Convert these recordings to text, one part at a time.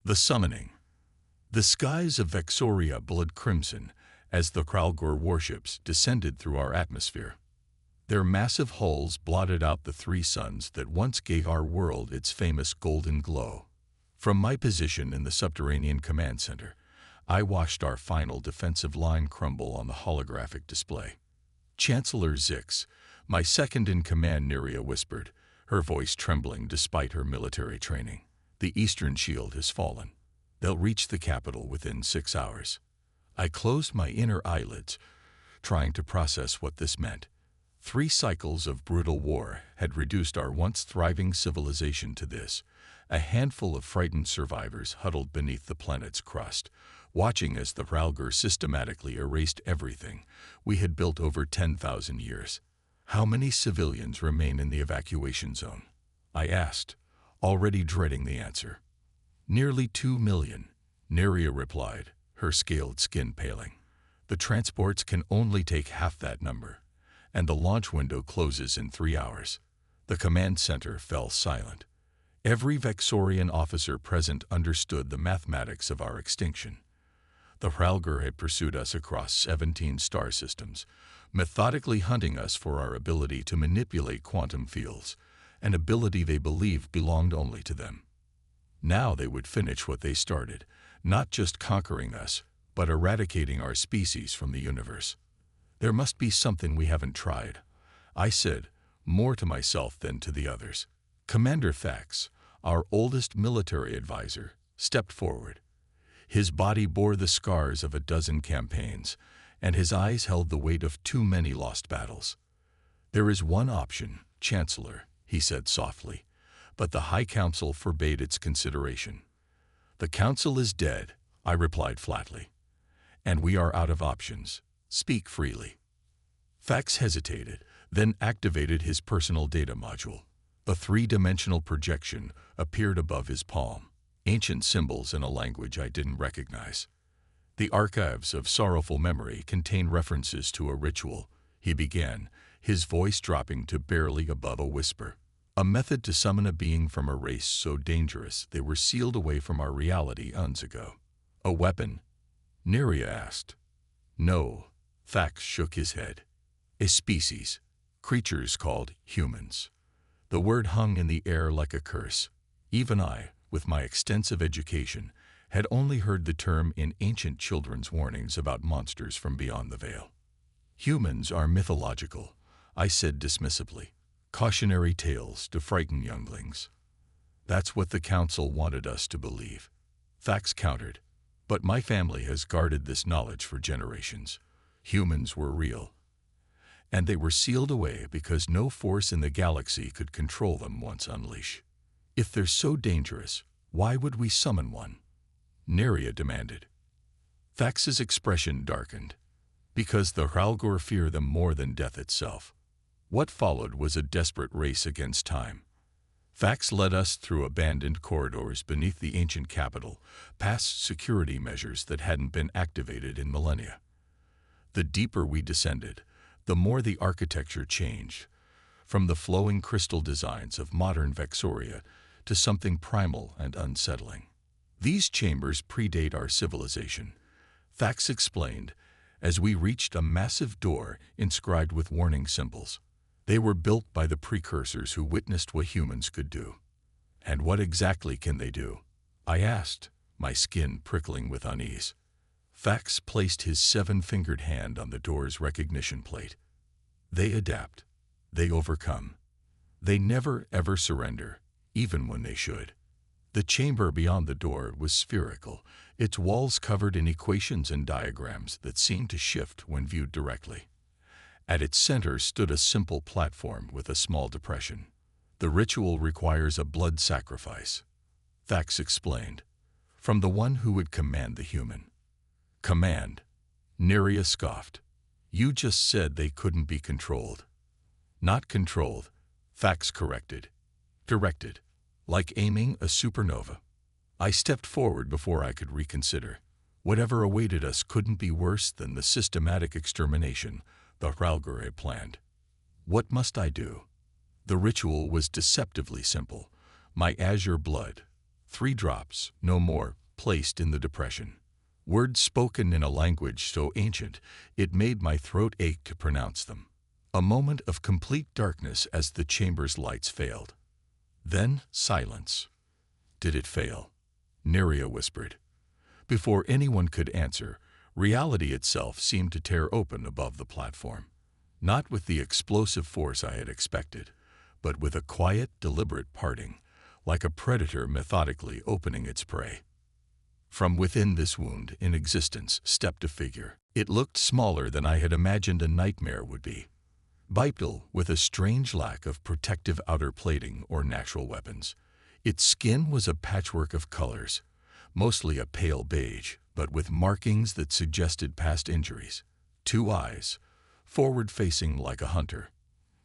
The Summoning. The skies of Vexoria blood crimson as the Kralgor warships descended through our atmosphere. Their massive hulls blotted out the three suns that once gave our world its famous golden glow. From my position in the subterranean command center, I watched our final defensive line crumble on the holographic display. Chancellor Zix, my second-in-command, Neria whispered, her voice trembling despite her military training. The Eastern Shield has fallen. They'll reach the capital within 6 hours. I closed my inner eyelids, trying to process what this meant. 3 cycles of brutal war had reduced our once thriving civilization to this, a handful of frightened survivors huddled beneath the planet's crust, watching as the Kralgor systematically erased everything we had built over 10,000 years. How many civilians remain in the evacuation zone? I asked, already dreading the answer. Nearly 2 million, Neria replied, her scaled skin paling. The transports can only take half that number, and the launch window closes in 3 hours. The command center fell silent. Every Vexorian officer present understood the mathematics of our extinction. The Kralgor had pursued us across 17 star systems, methodically hunting us for our ability to manipulate quantum fields, an ability they believed belonged only to them. Now they would finish what they started, not just conquering us, but eradicating our species from the universe. There must be something we haven't tried, I said, more to myself than to the others. Commander Thax, our oldest military advisor, stepped forward. His body bore the scars of a dozen campaigns, and his eyes held the weight of too many lost battles. There is one option, Chancellor, he said softly, but the High Council forbade its consideration. The Council is dead, I replied flatly. And we are out of options. Speak freely. Thax hesitated, then activated his personal data module. A 3-dimensional projection appeared above his palm, ancient symbols in a language I didn't recognize. The archives of sorrowful memory contain references to a ritual, he began, his voice dropping to barely above a whisper. A method to summon a being from a race so dangerous they were sealed away from our reality eons ago. A weapon? Neria asked. No, Thax shook his head. A species, creatures called humans. The word hung in the air like a curse. Even I, with my extensive education, had only heard the term in ancient children's warnings about monsters from beyond the veil. Humans are mythological, I said dismissively. Cautionary tales to frighten younglings. That's what the Council wanted us to believe. Thax countered. But my family has guarded this knowledge for generations. Humans were real. And they were sealed away because no force in the galaxy could control them once unleashed. If they're so dangerous, why would we summon one? Neria demanded. Thax's expression darkened. Because the Kralgor fear them more than death itself. What followed was a desperate race against time. Thax led us through abandoned corridors beneath the ancient capital, past security measures that hadn't been activated in millennia. The deeper we descended, the more the architecture changed, from the flowing crystal designs of modern Vexoria to something primal and unsettling. These chambers predate our civilization, Thax explained, as we reached a massive door inscribed with warning symbols. They were built by the precursors who witnessed what humans could do. And what exactly can they do? I asked, my skin prickling with unease. Thax placed his 7-fingered hand on the door's recognition plate. They adapt. They overcome. They never ever surrender, even when they should. The chamber beyond the door was spherical, its walls covered in equations and diagrams that seemed to shift when viewed directly. At its center stood a simple platform with a small depression. The ritual requires a blood sacrifice, Thax explained, from the one who would command the human. Command, Neria scoffed. You just said they couldn't be controlled. Not controlled, Thax corrected. Directed, like aiming a supernova. I stepped forward before I could reconsider. Whatever awaited us couldn't be worse than the systematic extermination the Kralgor had planned. What must I do? The ritual was deceptively simple. My azure blood, 3 drops, no more, placed in the depression. Words spoken in a language so ancient it made my throat ache to pronounce them. A moment of complete darkness as the chamber's lights failed. Then silence. Did it fail? Neria whispered. Before anyone could answer, reality itself seemed to tear open above the platform. Not with the explosive force I had expected, but with a quiet, deliberate parting, like a predator methodically opening its prey. From within this wound in existence stepped a figure. It looked smaller than I had imagined a nightmare would be. Bipedal, with a strange lack of protective outer plating or natural weapons. Its skin was a patchwork of colors, mostly a pale beige, but with markings that suggested past injuries. 2 eyes, forward-facing like a hunter.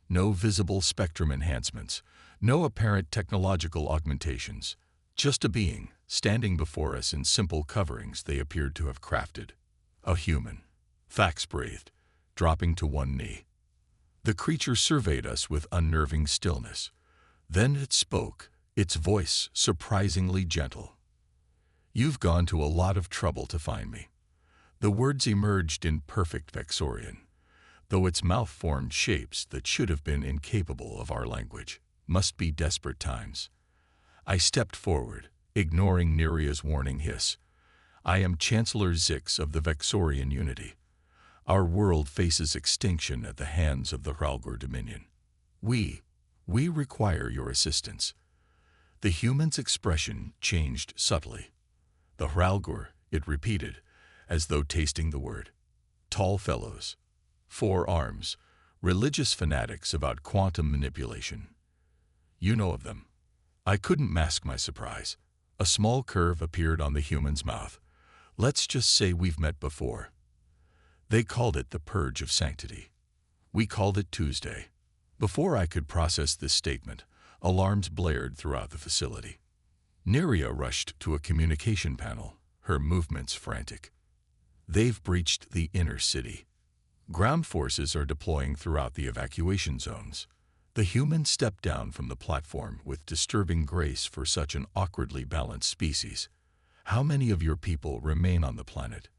No visible spectrum enhancements, no apparent technological augmentations. Just a being, standing before us in simple coverings they appeared to have crafted. A human, fax-breathed, dropping to one knee. The creature surveyed us with unnerving stillness. Then it spoke, its voice surprisingly gentle. "You've gone to a lot of trouble to find me." The words emerged in perfect Vexorian, though its mouth formed shapes that should have been incapable of our language. Must be desperate times. I stepped forward, ignoring Neria's warning hiss. "I am Chancellor Zix of the Vexorian Unity. Our world faces extinction at the hands of the Hralgor Dominion. We require your assistance." The human's expression changed subtly. "The Hralgor," it repeated, as though tasting the word. "Tall fellows. 4 arms. Religious fanatics about quantum manipulation. You know of them." I couldn't mask my surprise. A small curve appeared on the human's mouth. "Let's just say we've met before. They called it the Purge of Sanctity. We called it Tuesday." Before I could process this statement, alarms blared throughout the facility. Neria rushed to a communication panel, her movements frantic. "They've breached the inner city. Ground forces are deploying throughout the evacuation zones." The human stepped down from the platform with disturbing grace for such an awkwardly balanced species. "How many of your people remain on the planet?"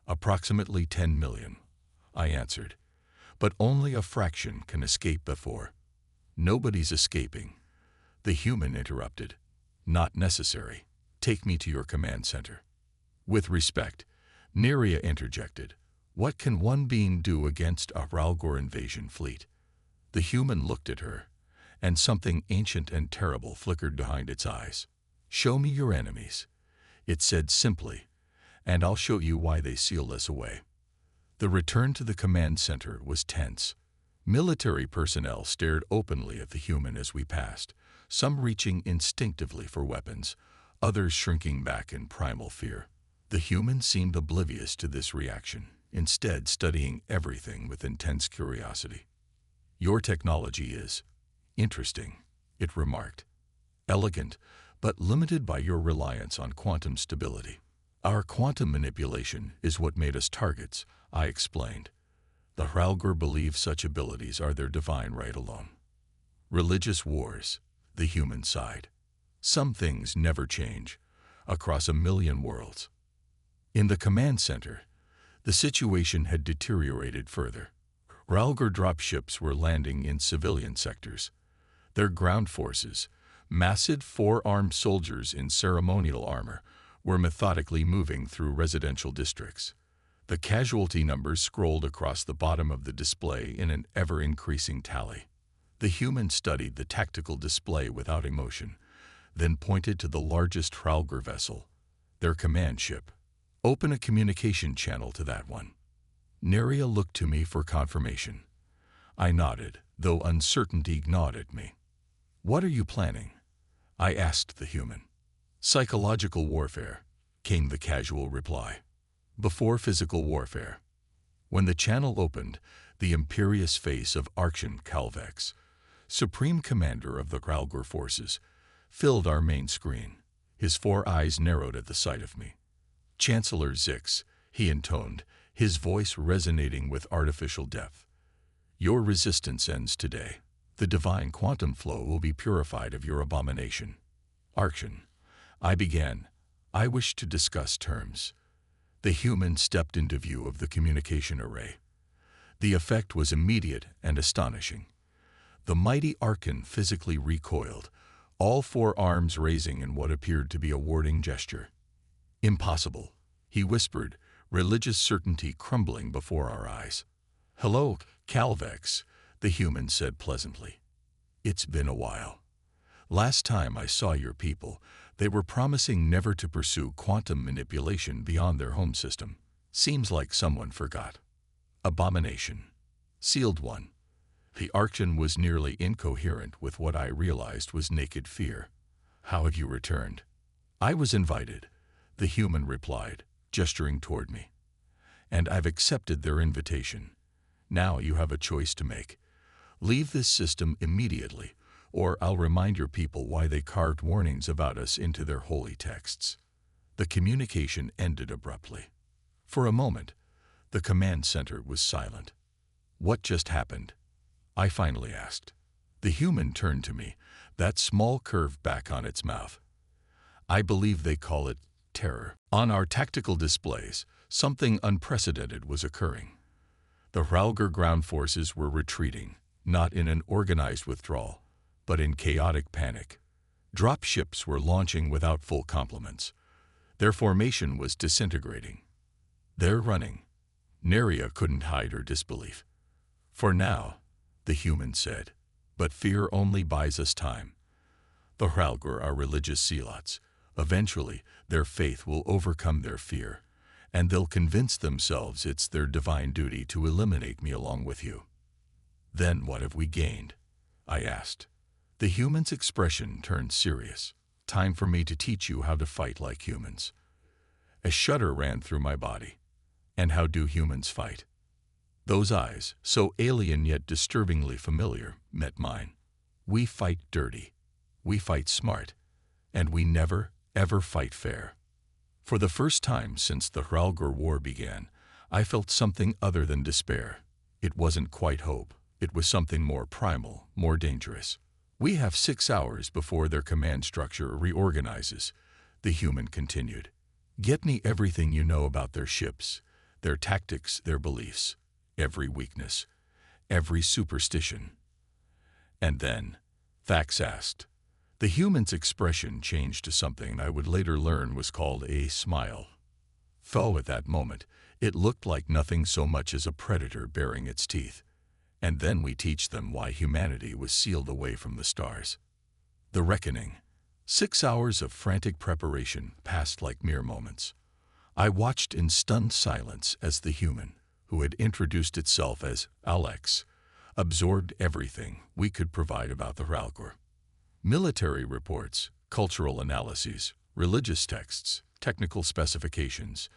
"Approximately 10 million, I answered. "But only a fraction can escape before." "Nobody's escaping," the human interrupted. "Not necessary. Take me to your command center." With respect, Neria interjected, "What can one being do against a Hralgor invasion fleet?" The human looked at her, and something ancient and terrible flickered behind its eyes. "Show me your enemies," it said simply, "and I'll show you why they sealed us away." The return to the command center was tense. Military personnel stared openly at the human as we passed, some reaching instinctively for weapons, others shrinking back in primal fear. The human seemed oblivious to this reaction, instead studying everything with intense curiosity. "Your technology is interesting," it remarked. "Elegant, but limited by your reliance on quantum stability." "Our quantum manipulation is what made us targets," I explained. "The Hralgor believe such abilities are their divine right alone." "Religious wars," the human sighed. "Some things never change, across a million worlds." In the command center, the situation had deteriorated further. Hralgor dropships were landing in civilian sectors. Their ground forces, massive 4-armed soldiers in ceremonial armor, were methodically moving through residential districts. The casualty numbers scrolled across the bottom of the display in an ever-increasing tally. The human studied the tactical display without emotion, then pointed to the largest Hralgor vessel, their command ship. "Open a communication channel to that one." Neria looked to me for confirmation. I nodded, though uncertainty gnawed at me. "What are you planning?" I asked the human. "Psychological warfare," came the casual reply. "Before physical warfare." When the channel opened, the imperious face of Arkshan Kalvex, Supreme Commander of the Hralgor forces, filled our main screen. His 4 eyes narrowed at the sight of me. "Chancellor Zix," he intoned, his voice resonating with artificial depth. "Your resistance ends today. The divine quantum flow will be purified of your abomination." "Arkshan," I began. I wish to discuss terms. The human stepped into view of the communication array. The effect was immediate and astonishing. The mighty Archon physically recoiled, all four arms raising in what appeared to be a warding gesture. "Impossible," he whispered, religious certainty crumbling before our eyes. "Hello, Calvex," the human said pleasantly. "It's been a while. Last time I saw your people, they were promising never to pursue quantum manipulation beyond their home system. Seems like someone forgot. Abomination. Sealed one." The Archon was nearly incoherent with what I realized was naked fear. "How have you returned?" "I was invited," the human replied, gesturing toward me. "And I've accepted their invitation. Now you have a choice to make. Leave this system immediately, or I'll remind your people why they carved warnings about us into their holy texts." The communication ended abruptly. For a moment, the command center was silent. "What just happened?" I finally asked. The human turned to me, that small curve back on its mouth. "I believe they call it terror. On our tactical displays, something unprecedented was occurring. The Hralgr ground forces were retreating, not in an organized withdrawal, but in chaotic panic. Drop ships were launching without full complements. Their formation was disintegrating. They're running." Neria couldn't hide her disbelief. "For now," the human said, "but fear only buys us time. The Hralgr are religious zealots. Eventually, their faith will overcome their fear, and they'll convince themselves it's their divine duty to eliminate me along with you." "Then what have we gained?" I asked. The human's expression turned serious. "Time for me to teach you how to fight like humans." A shudder ran through my body. "And how do humans fight?" Those eyes, so alien yet disturbingly familiar, met mine. "We fight dirty. We fight smart. And we never, ever fight fair." For the first time since the Hralgr War began, I felt something other than despair. It wasn't quite hope. It was something more primal, more dangerous. "We have 6 hours before their command structure reorganizes," the human continued. "Get me everything you know about their ships, their tactics, their beliefs, every weakness, every superstition." "And then?" Thax asked. The human's expression changed to something I would later learn was called a smile. Though at that moment, it looked like nothing so much as a predator baring its teeth. "And then we teach them why humanity was sealed away from the stars." The reckoning. 6 hours of frantic preparation passed like mere moments. I watched in stunned silence as the human, who had introduced itself as Alex, absorbed everything we could provide about the Hralgr. Military reports, cultural analyses, religious texts, technical specifications,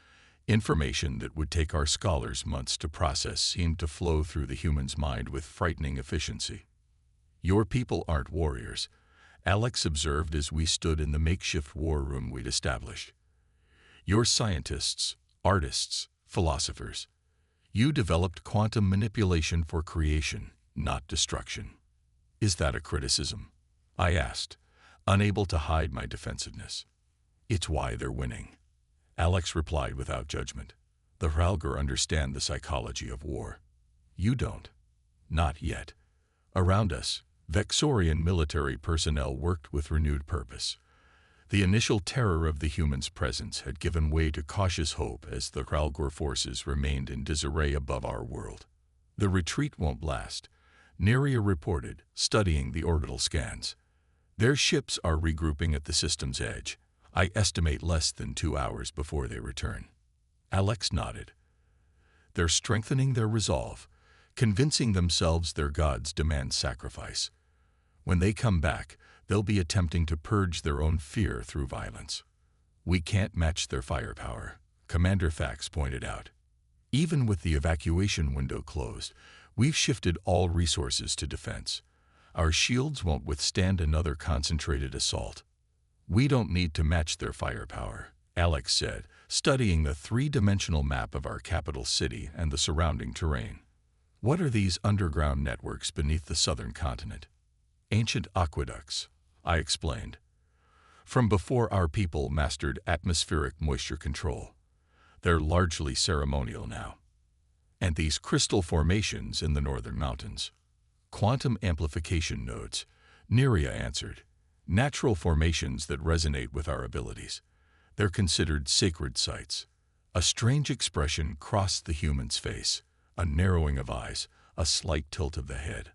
information that would take our scholars months to process seemed to flow through the human's mind with frightening efficiency. "Your people aren't warriors," Alex observed as we stood in the makeshift war room we'd established. "You're scientists, artists, philosophers. You developed quantum manipulation for creation, not destruction." "Is that a criticism?" I asked, unable to hide my defensiveness. "It's why they're winning," Alex replied without judgment. "The Hralgr understand the psychology of war. You don't. Not yet." Around us, Vexorian military personnel worked with renewed purpose. The initial terror of the human's presence had given way to cautious hope as the Hralgr forces remained in disarray above our world. "The retreat won't last," Neria reported, studying the orbital scans. "Their ships are regrouping at the system's edge. I estimate less than 2 hours before they return." Alex nodded. "They're strengthening their resolve, convincing themselves their gods demand sacrifice. When they come back, they'll be attempting to purge their own fear through violence." "We can't match their firepower," Commander Thax pointed out. "Even with the evacuation window closed, we've shifted all resources to defense. Our shields won't withstand another concentrated assault." "We don't need to match their firepower," Alex said, studying the 3-dimensional map of our capital city and the surrounding terrain. "What are these underground networks beneath the southern continent?" "Ancient aqueducts," I explained. from before our people mastered atmospheric moisture control. They're largely ceremonial now. And these crystal formations in the northern mountains. Quantum amplification nodes, Neria answered. Natural formations that resonate with our abilities. They're considered sacred sites. A strange expression crossed the human's face, a narrowing of eyes, a slight tilt of the head.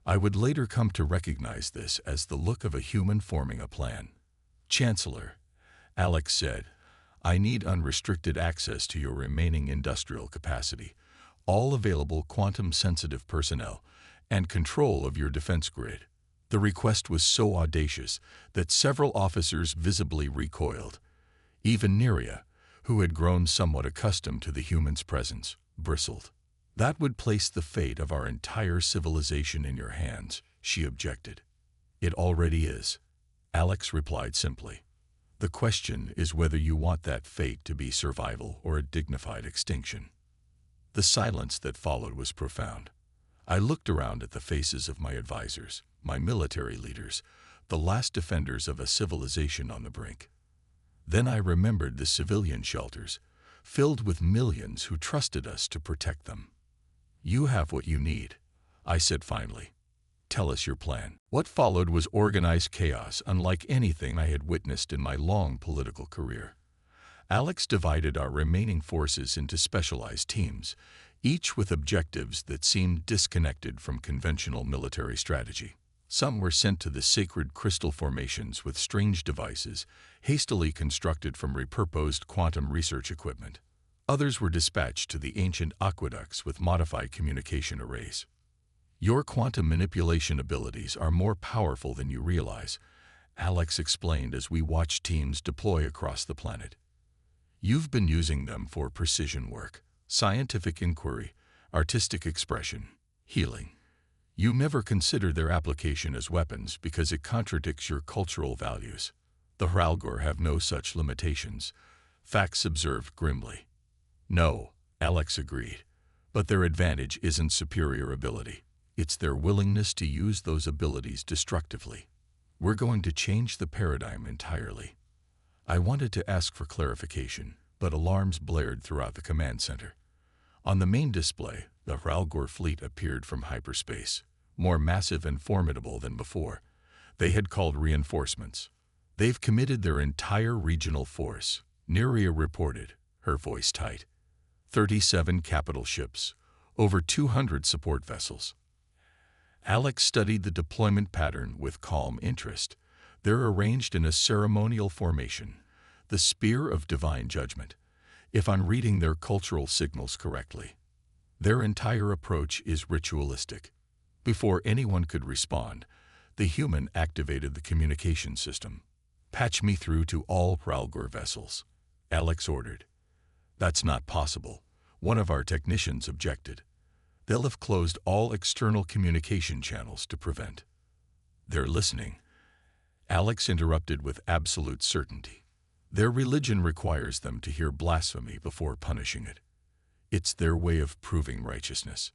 I would later come to recognize this as the look of a human forming a plan. Chancellor, Alex said, I need unrestricted access to your remaining industrial capacity, all available quantum-sensitive personnel, and control of your defense grid. The request was so audacious that several officers visibly recoiled. Even Neria, who had grown somewhat accustomed to the human's presence, bristled. That would place the fate of our entire civilization in your hands, she objected. It already is, Alex replied simply. The question is whether you want that fate to be survival or a dignified extinction. The silence that followed was profound. I looked around at the faces of my advisors, my military leaders, the last defenders of a civilization on the brink. Then I remembered the civilian shelters, filled with millions who trusted us to protect them. You have what you need, I said finally. Tell us your plan. What followed was organized chaos unlike anything I had witnessed in my long political career. Alex divided our remaining forces into specialized teams, each with objectives that seemed disconnected from conventional military strategy. Some were sent to the sacred crystal formations with strange devices, hastily constructed from repurposed quantum research equipment. Others were dispatched to the ancient aqueducts with modified communication arrays. Your quantum manipulation abilities are more powerful than you realize, Alex explained as we watched teams deploy across the planet. You've been using them for precision work, scientific inquiry, artistic expression, healing. You never consider their application as weapons because it contradicts your cultural values. The Hralgor have no such limitations, Fax observed grimly. No, Alex agreed, but their advantage isn't superior ability. It's their willingness to use those abilities destructively. We're going to change the paradigm entirely. I wanted to ask for clarification, but alarms blared throughout the command center. On the main display, the Hralgor fleet appeared from hyperspace, more massive and formidable than before. They had called reinforcements. They've committed their entire regional force, Neria reported, her voice tight. 37 capital ships, over 200 support vessels. Alex studied the deployment pattern with calm interest. They're arranged in a ceremonial formation, the spear of divine judgment, if I'm reading their cultural signals correctly. Their entire approach is ritualistic. Before anyone could respond, the human activated the communication system. Patch me through to all Hralgor vessels, Alex ordered. That's not possible, one of our technicians objected. They'll have closed all external communication channels to prevent. They're listening, Alex interrupted with absolute certainty. Their religion requires them to hear blasphemy before punishing it. It's their way of proving righteousness.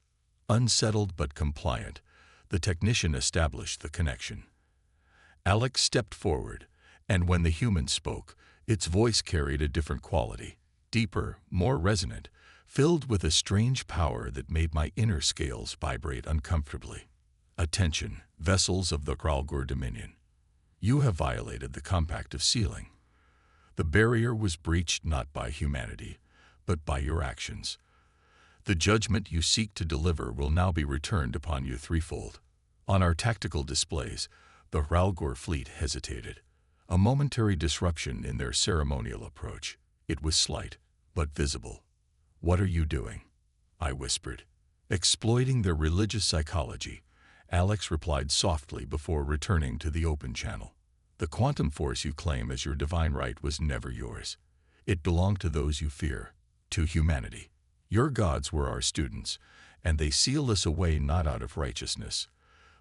Unsettled but compliant, the technician established the connection. Alex stepped forward, and when the human spoke, its voice carried a different quality, deeper, more resonant, filled with a strange power that made my inner scales vibrate uncomfortably. Attention, vessels of the Hralgor Dominion. You have violated the compact of sealing. The barrier was breached not by humanity, but by your actions. The judgment you seek to deliver will now be returned upon you threefold. On our tactical displays, the Hralgor fleet hesitated. A momentary disruption in their ceremonial approach. It was slight, but visible. What are you doing? I whispered. Exploiting their religious psychology, Alex replied softly before returning to the open channel. The quantum force you claim as your divine right was never yours. It belonged to those you fear, to humanity. Your gods were our students, and they sealed us away not out of righteousness,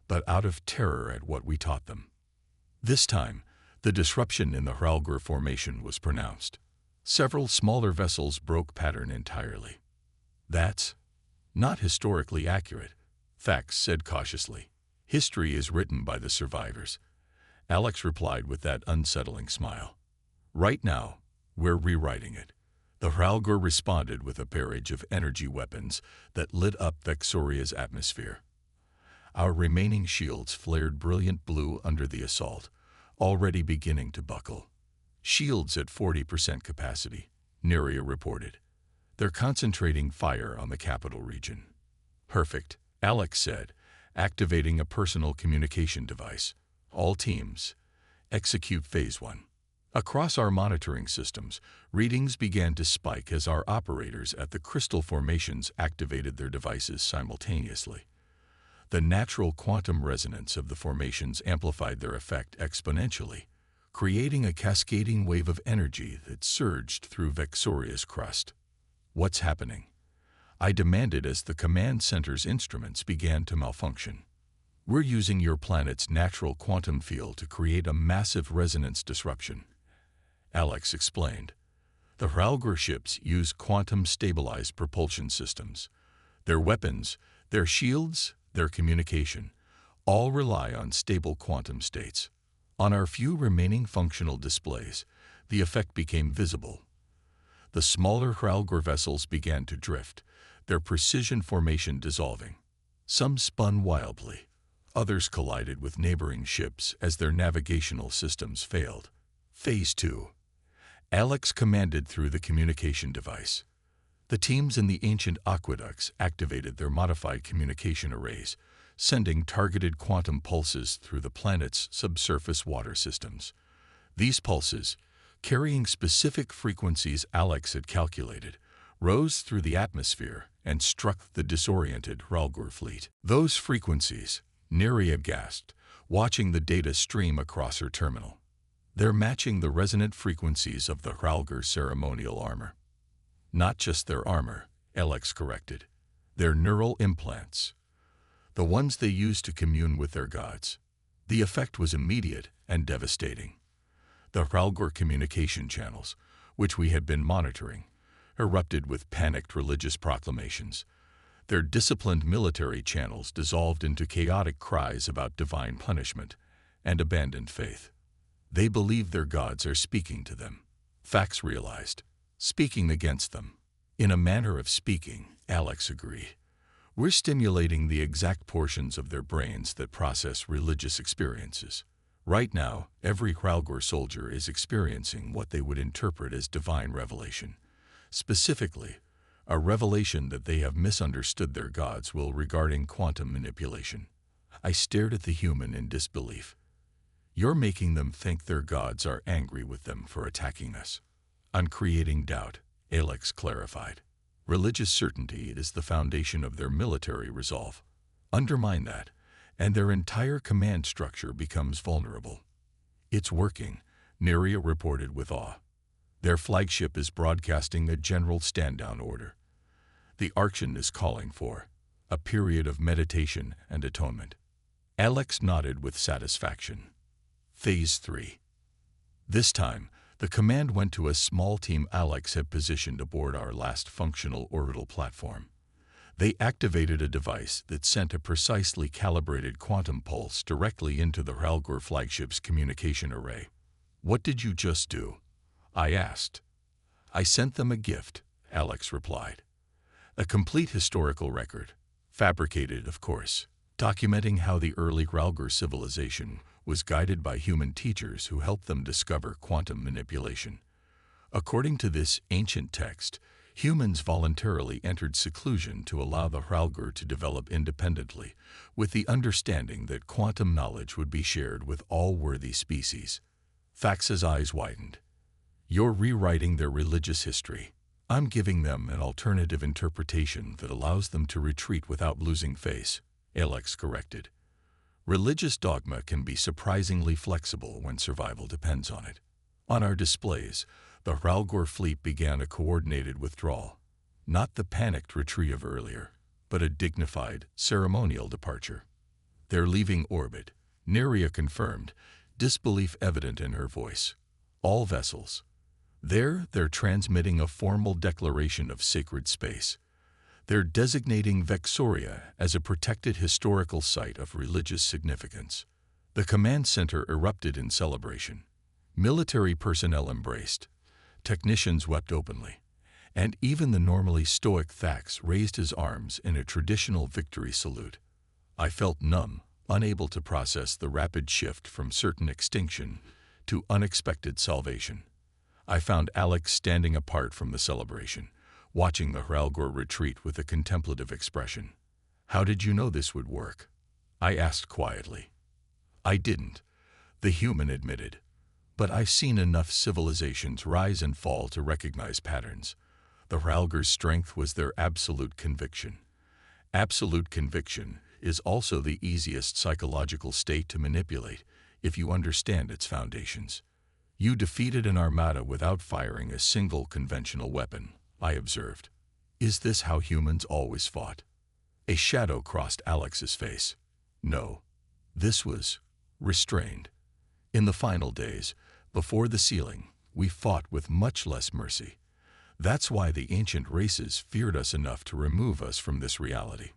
but out of terror at what we taught them. This time, the disruption in the Hralgor formation was pronounced. Several smaller vessels broke pattern entirely. That's not historically accurate, Fax said cautiously. History is written by the survivors. Alex replied with that unsettling smile. Right now, we're rewriting it. The Hralgor responded with a barrage of energy weapons that lit up Vexoria's atmosphere. Our remaining shields flared brilliant blue under the assault, already beginning to buckle. Shields at 40% capacity, Neria reported. They're concentrating fire on the capital region. Perfect, Alex said, activating a personal communication device. All teams, execute Phase 1. Across our monitoring systems, readings began to spike as our operators at the crystal formations activated their devices simultaneously. The natural quantum resonance of the formations amplified their effect exponentially, creating a cascading wave of energy that surged through Vexoria's crust. What's happening? I demanded as the command center's instruments began to malfunction. We're using your planet's natural quantum field to create a massive resonance disruption, Alex explained. The Hralgor ships use quantum-stabilized propulsion systems. Their weapons, their shields, their communication, all rely on stable quantum states. On our few remaining functional displays, the effect became visible. The smaller Hralgor vessels began to drift, their precision formation dissolving. Some spun wildly. Others collided with neighboring ships as their navigational systems failed. Phase 2. Alex commanded through the communication device. The teams in the ancient aqueducts activated their modified communication arrays, sending targeted quantum pulses through the planet's subsurface water systems. These pulses, carrying specific frequencies Alex had calculated, rose through the atmosphere and struck the disoriented Hralgor fleet. Those frequencies, Neria gasped, watching the data stream across her terminal. They're matching the resonant frequencies of the Hralgor ceremonial armor. Not just their armor, Alex corrected. Their neural implants. The ones they use to commune with their gods. The effect was immediate and devastating. The Hralgor communication channels, which we had been monitoring, erupted with panicked religious proclamations. Their disciplined military channels dissolved into chaotic cries about divine punishment and abandoned faith. They believe their gods are speaking to them. Fax realized. Speaking against them. In a manner of speaking, Alex agreed. We're stimulating the exact portions of their brains that process religious experiences. Right now, every Hralgor soldier is experiencing what they would interpret as divine revelation. Specifically, a revelation that they have misunderstood their gods will regarding quantum manipulation. I stared at the human in disbelief. You're making them think their gods are angry with them for attacking us. I'm creating doubt, Alex clarified. Religious certainty is the foundation of their military resolve. Undermine that, and their entire command structure becomes vulnerable. It's working, Neria reported with awe. Their flagship is broadcasting a general stand-down order. The Archon is calling for a period of meditation and atonement. Alex nodded with satisfaction. Phase 3. This time, the command went to a small team Alex had positioned aboard our last functional orbital platform. They activated a device that sent a precisely calibrated quantum pulse directly into the Hralgor flagship's communication array. What did you just do? I asked. I sent them a gift, Alex replied. A complete historical record, fabricated, of course, documenting how the early Hralgor civilization was guided by human teachers who helped them discover quantum manipulation. According to this ancient text, humans voluntarily entered seclusion to allow the Hralgor to develop independently, with the understanding that quantum knowledge would be shared with all worthy species. Fax's eyes widened. You're rewriting their religious history. I'm giving them an alternative interpretation that allows them to retreat without losing face, Alex corrected. Religious dogma can be surprisingly flexible when survival depends on it. On our displays, the Hralgor fleet began a coordinated withdrawal. Not the panicked retreat of earlier, but a dignified, ceremonial departure. They're leaving orbit, Neria confirmed, disbelief evident in her voice. All vessels. They're transmitting a formal declaration of sacred space. They're designating Vexoria as a protected historical site of religious significance. The command center erupted in celebration. Military personnel embraced. Technicians wept openly. And even the normally stoic Thax raised his arms in a traditional victory salute. I felt numb, unable to process the rapid shift from certain extinction to unexpected salvation. I found Alex standing apart from the celebration, watching the Hralgor retreat with a contemplative expression. "How did you know this would work?" I asked quietly. "I didn't," the human admitted. "But I've seen enough civilizations rise and fall to recognize patterns." The Hralgor's strength was their absolute conviction. Absolute conviction is also the easiest psychological state to manipulate if you understand its foundations. "You defeated an armada without firing a single conventional weapon," I observed. "Is this how humans always fought?" A shadow crossed Alex's face. "No. This was restrained. In the final days, before the sealing, we fought with much less mercy. That's why the ancient races feared us enough to remove us from this reality.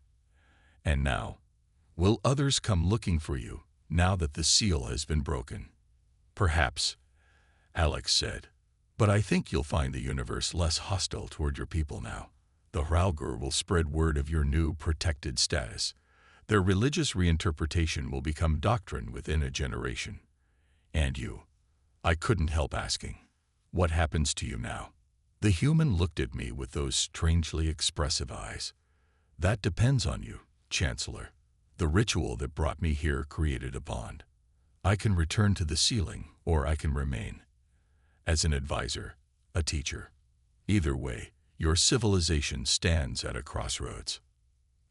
And now, will others come looking for you, now that the seal has been broken?" "Perhaps," Alex said. "But I think you'll find the universe less hostile toward your people now. The Hralgor will spread word of your new protected status. Their religious reinterpretation will become doctrine within a generation. And you," I couldn't help asking, "what happens to you now?" The human looked at me with those strangely expressive eyes. "That depends on you, Chancellor. The ritual that brought me here created a bond. I can return to the ceiling, or I can remain. As an advisor, a teacher. Either way, your civilization stands at a crossroads."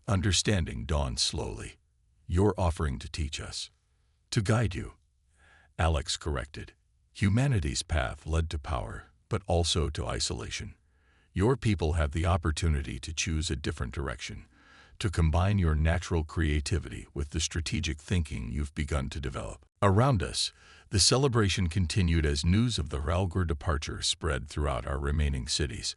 Understanding dawned slowly. "You're offering to teach us." "To guide you," Alex corrected. "Humanity's path led to power, but also to isolation. Your people have the opportunity to choose a different direction, to combine your natural creativity with the strategic thinking you've begun to develop." Around us, the celebration continued as news of the Hralgor departure spread throughout our remaining cities.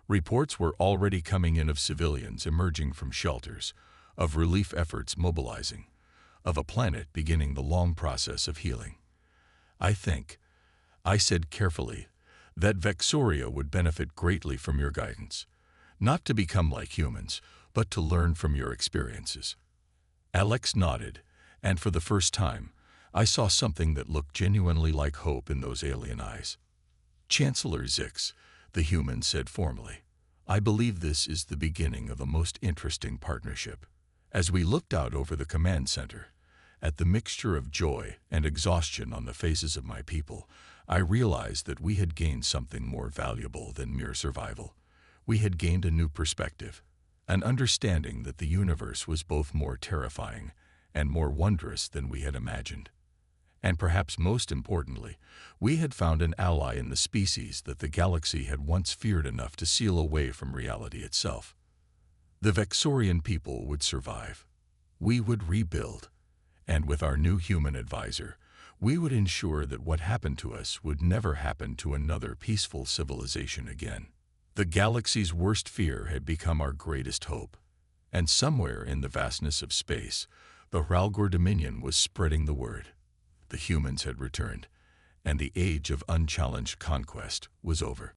Reports were already coming in of civilians emerging from shelters, of relief efforts mobilizing, of a planet beginning the long process of healing. "I think," I said carefully, "that Vexoria would benefit greatly from your guidance. Not to become like humans, but to learn from your experiences." Alex nodded, and for the first time, I saw something that looked genuinely like hope in those alien eyes. "Chancellor Zix," the human said formally, "I believe this is the beginning of a most interesting partnership." As we looked out over the command center, at the mixture of joy and exhaustion on the faces of my people, I realized that we had gained something more valuable than mere survival. We had gained a new perspective, an understanding that the universe was both more terrifying and more wondrous than we had imagined. And perhaps most importantly, we had found an ally in the species that the galaxy had once feared enough to seal away from reality itself. The Vexorian people would survive. We would rebuild. And with our new human advisor, we would ensure that what happened to us would never happen to another peaceful civilization again. The galaxy's worst fear had become our greatest hope. And somewhere in the vastness of space, the Hralgor Dominion was spreading the word. The humans had returned, and the age of unchallenged conquest was over.